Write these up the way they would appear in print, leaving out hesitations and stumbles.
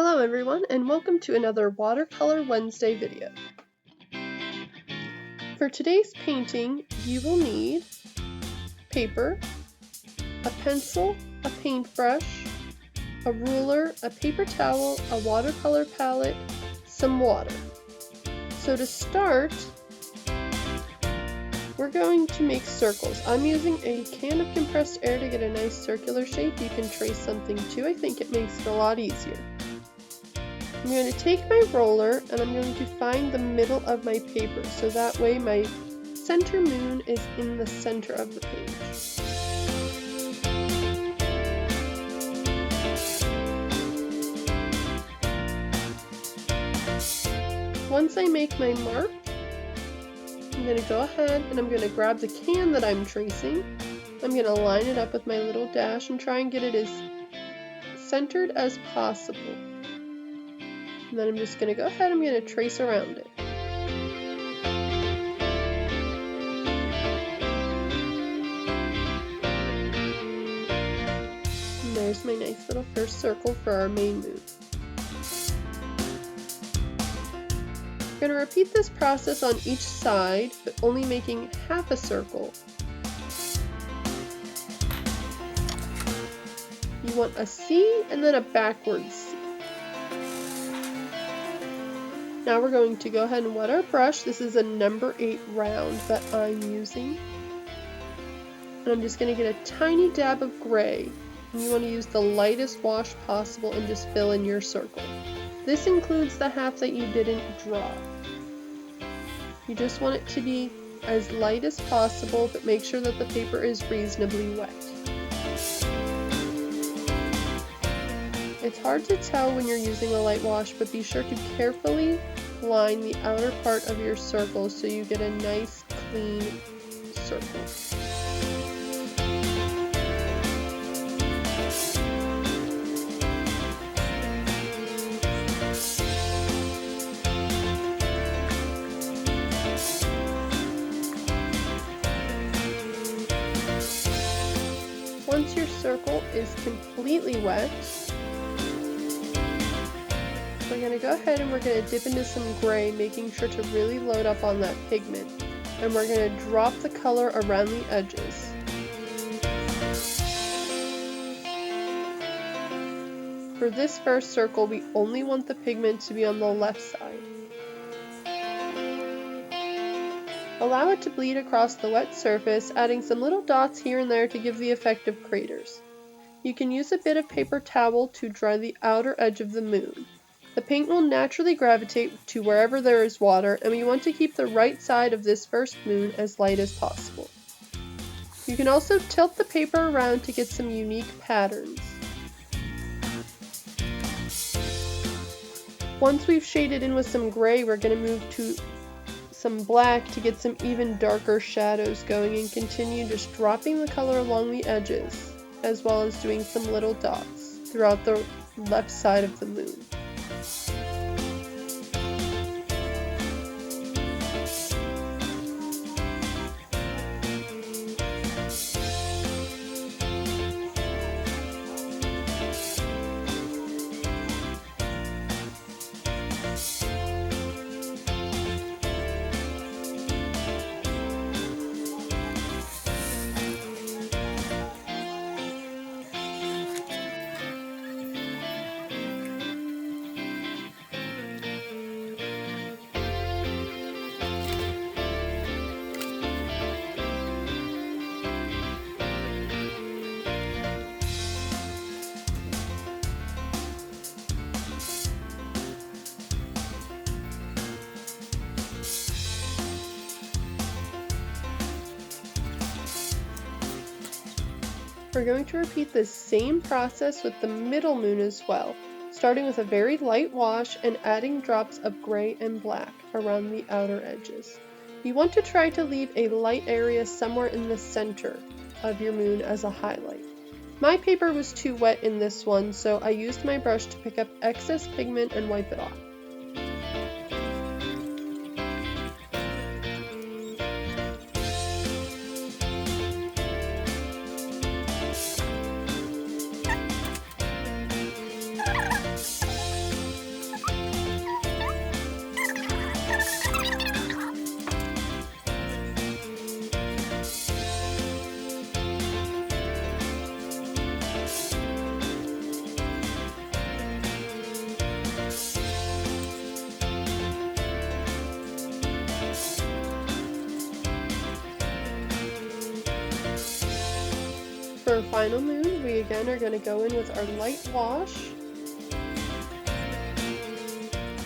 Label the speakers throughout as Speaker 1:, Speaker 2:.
Speaker 1: Hello everyone, and welcome to another Watercolor Wednesday video. For today's painting, you will need paper, a pencil, a paintbrush, a ruler, a paper towel, a watercolor palette, some water. So to start, we're going to make circles. I'm using a can of compressed air to get a nice circular shape. You can trace something too. I think it makes it a lot easier. I'm going to take my roller and I'm going to find the middle of my paper so that way my center moon is in the center of the page. Once I make my mark, I'm going to go ahead and I'm going to grab the can that I'm tracing. I'm going to line it up with my little dash and try and get it as centered as possible. And then I'm just going to go ahead and I'm going to trace around it. And there's my nice little first circle for our main moon. We're going to repeat this process on each side, but only making half a circle. You want a C and then a backwards C. Now we're going to go ahead and wet our brush. This is a number 8 round that I'm using. And I'm just going to get a tiny dab of gray. And you want to use the lightest wash possible and just fill in your circle. This includes the half that you didn't draw. You just want it to be as light as possible, but make sure that the paper is reasonably wet. It's hard to tell when you're using a light wash, but be sure to carefully line the outer part of your circle so you get a nice clean circle. Once your circle is completely wet, we're going to go ahead and we're going to dip into some gray, making sure to really load up on that pigment. And we're going to drop the color around the edges. For this first circle, we only want the pigment to be on the left side. Allow it to bleed across the wet surface, adding some little dots here and there to give the effect of craters. You can use a bit of paper towel to dry the outer edge of the moon. The paint will naturally gravitate to wherever there is water, and we want to keep the right side of this first moon as light as possible. You can also tilt the paper around to get some unique patterns. Once we've shaded in with some gray, we're going to move to some black to get some even darker shadows going and continue just dropping the color along the edges, as well as doing some little dots throughout the left side of the moon. We're going to repeat the same process with the middle moon as well, starting with a very light wash and adding drops of gray and black around the outer edges. You want to try to leave a light area somewhere in the center of your moon as a highlight. My paper was too wet in this one, so I used my brush to pick up excess pigment and wipe it off. our final moon, we again are going to go in with our light wash,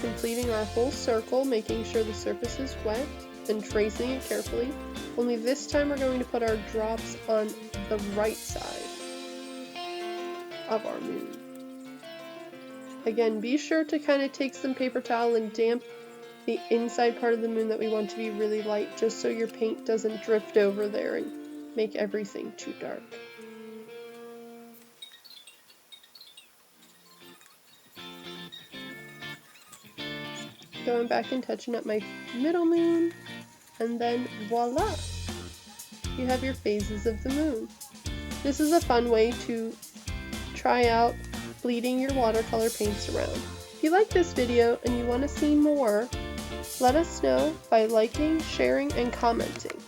Speaker 1: completing our whole circle, making sure the surface is wet, and tracing it carefully. Only this time we're going to put our drops on the right side of our moon. Again, be sure to kind of take some paper towel and damp the inside part of the moon that we want to be really light, just so your paint doesn't drift over there and make everything too dark. Going back and touching up my middle moon, and then voila! You have your phases of the moon. This is a fun way to try out bleeding your watercolor paints around. If you like this video and you want to see more, let us know by liking, sharing, and commenting.